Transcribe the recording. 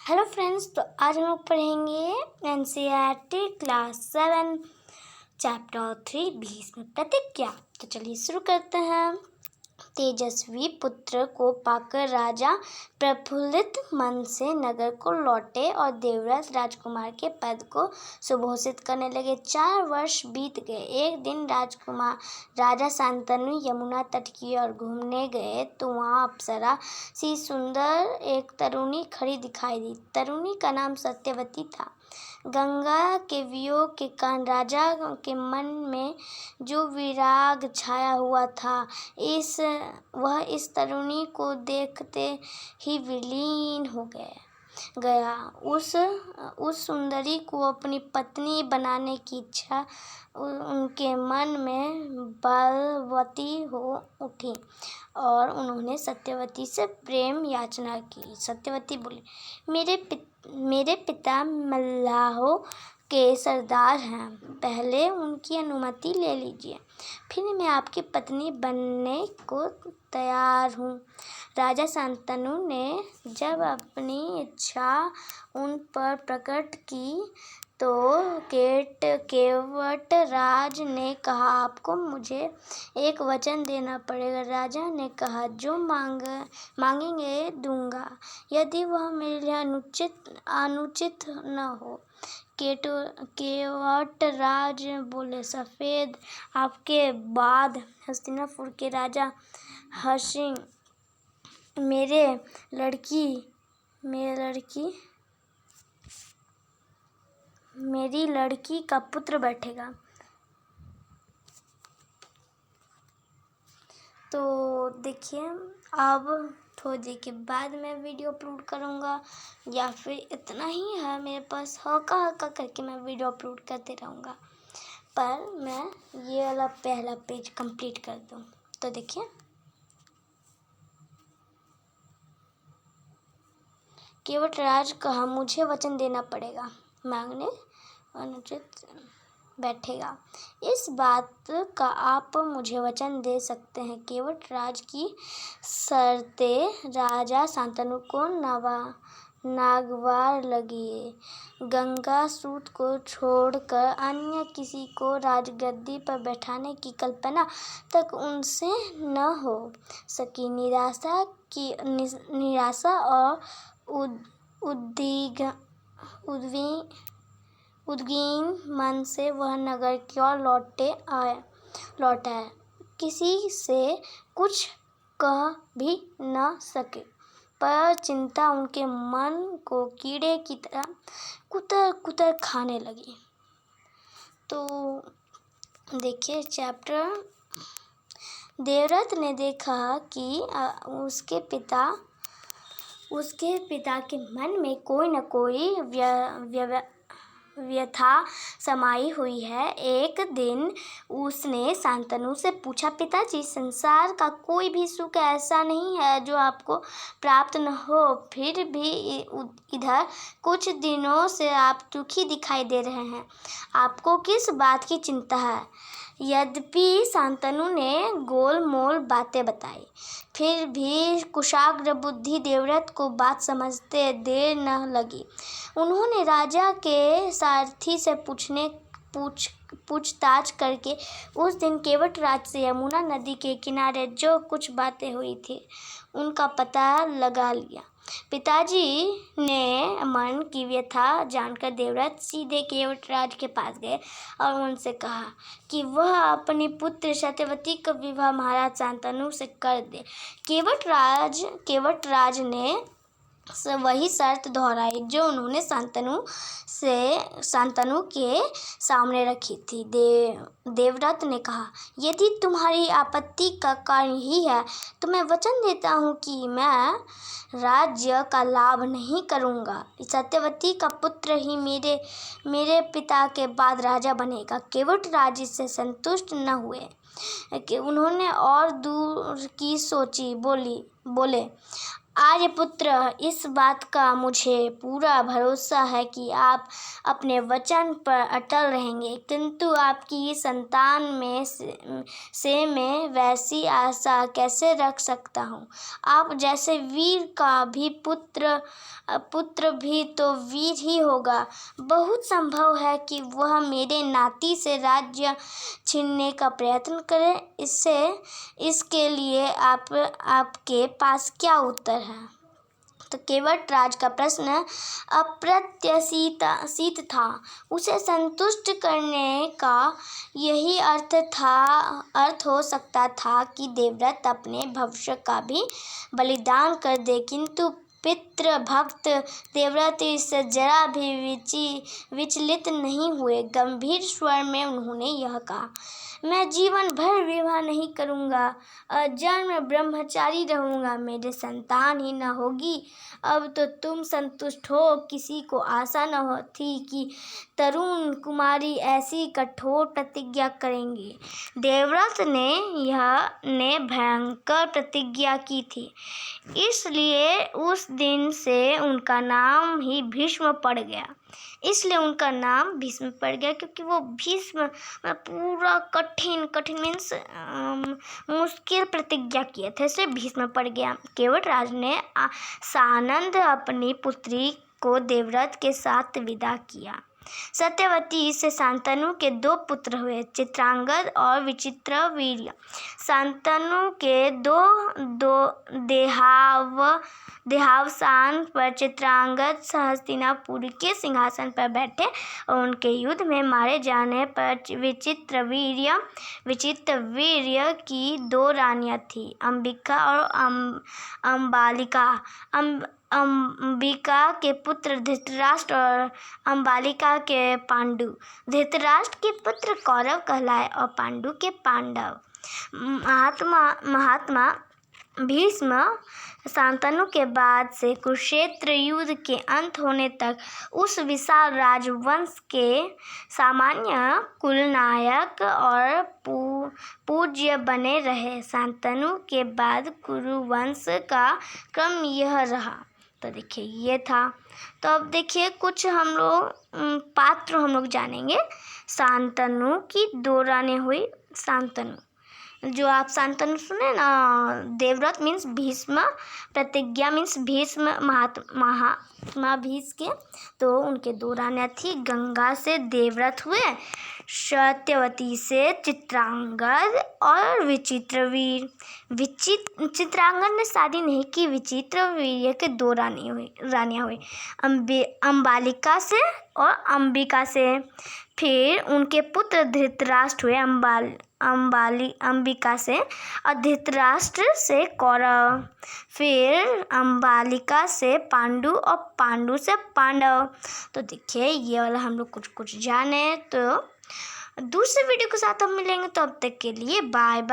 Hello friends, तो आज हम लोग पढ़ेंगे एनसीईआरटी क्लास 7 चैप्टर 3 भीष्म प्रतिज्ञा। तो चलिए शुरू करते हैं। तेजस्वी पुत्र को पाकर राजा प्रफुल्लित मन से नगर को लौटे और देवव्रत राजकुमार के पद को सुघोषित करने लगे। 4 वर्ष बीत गए। एक दिन राजा शांतनु यमुना तट की ओर घूमने गए तो वहाँ अप्सरा सी सुंदर एक तरुणी खड़ी दिखाई दी। तरुणी का नाम सत्यवती था। गंगा के वियोग के कारण राजा के मन में जो विराग छाया हुआ था, वह इस तरुणी को देखते ही विलीन हो गया। उस सुंदरी को अपनी पत्नी बनाने की इच्छा उनके मन में बलवती हो उठी और उन्होंने सत्यवती से प्रेम याचना की। सत्यवती बोली, मेरे पिता मल्लाहों के सरदार हैं, पहले उनकी अनुमति ले लीजिए, फिर मैं आपकी पत्नी बनने को तैयार हूँ। राजा शांतनु ने जब अपनी इच्छा उन पर प्रकट की तो केवट राज ने कहा, आपको मुझे एक वचन देना पड़ेगा। राजा ने कहा, जो मांगेंगे दूंगा, यदि वह मेरे लिए अनुचित न हो। केवट राज बोले, सफेद आपके बाद हस्तिनापुर के राजा हर्षिंग मेरी लड़की का पुत्र बैठेगा। तो देखिए, अब थोड़ी देर के बाद मैं वीडियो अपलोड करूँगा, या फिर इतना ही है मेरे पास, हल्का करके मैं वीडियो अपलोड करते रहूँगा। पर मैं ये वाला पहला पेज कंप्लीट कर दूँ। तो देखिए, केवट राज कहा, मुझे वचन देना पड़ेगा, मांगने अनुचित बैठेगा। इस बात का आप मुझे वचन दे सकते हैं। केवट राज की शर्तें राजा शांतनु को नागवार लगी। गंगासूत को छोड़कर अन्य किसी को राजगद्दी पर बैठाने की कल्पना तक उनसे न हो सकी। निराशा और उद्विग्न मन से वह नगर की ओर लौटा। किसी से कुछ कह भी न सके, पर चिंता उनके मन को कीड़े की तरह कुतर खाने लगी। तो देखिए चैप्टर। देवव्रत ने देखा कि उसके पिता के मन में कोई न कोई व्यथा समाई हुई है। एक दिन उसने शांतनु से पूछा, पिताजी, संसार का कोई भी सुख ऐसा नहीं है जो आपको प्राप्त न हो, फिर भी इधर कुछ दिनों से आप दुखी दिखाई दे रहे हैं, आपको किस बात की चिंता है? यद्यपि शांतनु ने गोलमोल बातें बताई, फिर भी कुशाग्र बुद्धि देवव्रत को बात समझते देर न लगी। उन्होंने राजा के सारथी से पूछताछ करके उस दिन केवट राज से यमुना नदी के किनारे जो कुछ बातें हुई थी उनका पता लगा लिया। पिताजी ने मन की व्यथा जानकर देवव्रत सीधे केवट राज के पास गए और उनसे कहा कि वह अपनी पुत्र सत्यवती का विवाह महाराज शांतनु से कर दे। केवट राज ने वही शर्त दोहराई जो उन्होंने शांतनु के सामने रखी थी। देवव्रत ने कहा, यदि तुम्हारी आपत्ति का कारण यही है तो मैं वचन देता हूँ कि मैं राज्य का लाभ नहीं करूँगा। सत्यवती का पुत्र ही मेरे पिता के बाद राजा बनेगा। केवट राज इससे संतुष्ट न हुए कि उन्होंने और दूर की सोची। बोले, आर्यपुत्र, इस बात का मुझे पूरा भरोसा है कि आप अपने वचन पर अटल रहेंगे, किंतु आपकी संतान में से मैं वैसी आशा कैसे रख सकता हूँ। आप जैसे वीर का भी पुत्र भी तो वीर ही होगा। बहुत संभव है कि वह मेरे नाती से राज्य छीनने का प्रयत्न करे। इसके लिए आपके पास क्या उत्तर है? तो केवट राज का प्रश्न अप्रत्याशित था। उसे संतुष्ट करने का यही अर्थ हो सकता था कि देवव्रत अपने भविष्य का भी बलिदान कर दे, किंतु पितृभक्त देवव्रत इससे जरा भी विचलित नहीं हुए। गंभीर स्वर में उन्होंने यह कहा, मैं जीवन भर विवाह नहीं करूँगा, अजन्म ब्रह्मचारी रहूँगा, मेरे संतान ही न होगी। अब तो तुम संतुष्ट हो। किसी को आशा न थी कि तरुण कुमारी ऐसी कठोर प्रतिज्ञा करेंगी। देवव्रत ने भयंकर प्रतिज्ञा की थी, इसलिए उस दिन से उनका नाम ही भीष्म पड़ गया। क्योंकि वो भीष्म पूरा कठिन मीन्स मुश्किल प्रतिज्ञा किए थे, इसलिए भीष्म पड़ गया। केवट राज ने सानंद अपनी पुत्री को देवव्रत के साथ विदा किया। सत्यवती से शांतनु के 2 पुत्र हुए, चित्रांगद और विचित्रवीर्य। शांतनु के देहावसान पर चित्रांगद हस्तिनापुर के सिंहासन पर बैठे और उनके युद्ध में मारे जाने पर विचित्रवीर्य की 2 रानियां थीं, अंबिका और अंबालिका। अंबिका के पुत्र धृतराष्ट्र और अंबालिका के पांडु। धृतराष्ट्र के पुत्र कौरव कहलाए और पांडु के पांडव। महात्मा भीष्म शांतनु के बाद से कुरुक्षेत्र युद्ध के अंत होने तक उस विशाल राजवंश के सामान्य कुलनायक और पूज्य बने रहे। शांतनु के बाद कुरुवंश का क्रम यह रहा। तो देखिए ये था। तो अब देखिए कुछ हम लोग जानेंगे। शांतनु की 2 रानी हुई। शांतनु, जो आप शांतनु सुने ना, देवव्रत मीन्स भीष्म, प्रतिज्ञा मीन्स भीष्म महात्मा भीष्म के, तो उनके 2 रानियां थी। गंगा से देवव्रत हुए, सत्यवती से चित्रांगद और विचित्रवीर। चित्रांगद ने शादी नहीं की। विचित्रवीर्य के 2 रानियां हुई, अंबालिका से और अंबिका से। फिर उनके पुत्र धृतराष्ट्र हुए, अंबिका से, और धृतराष्ट्र से कौरव। फिर अंबालिका से पांडु और पांडु से पांडव। तो देखिए ये वाला हम लोग कुछ जाने। तो दूसरे वीडियो के साथ हम मिलेंगे, तो अब तक के लिए बाय बाय।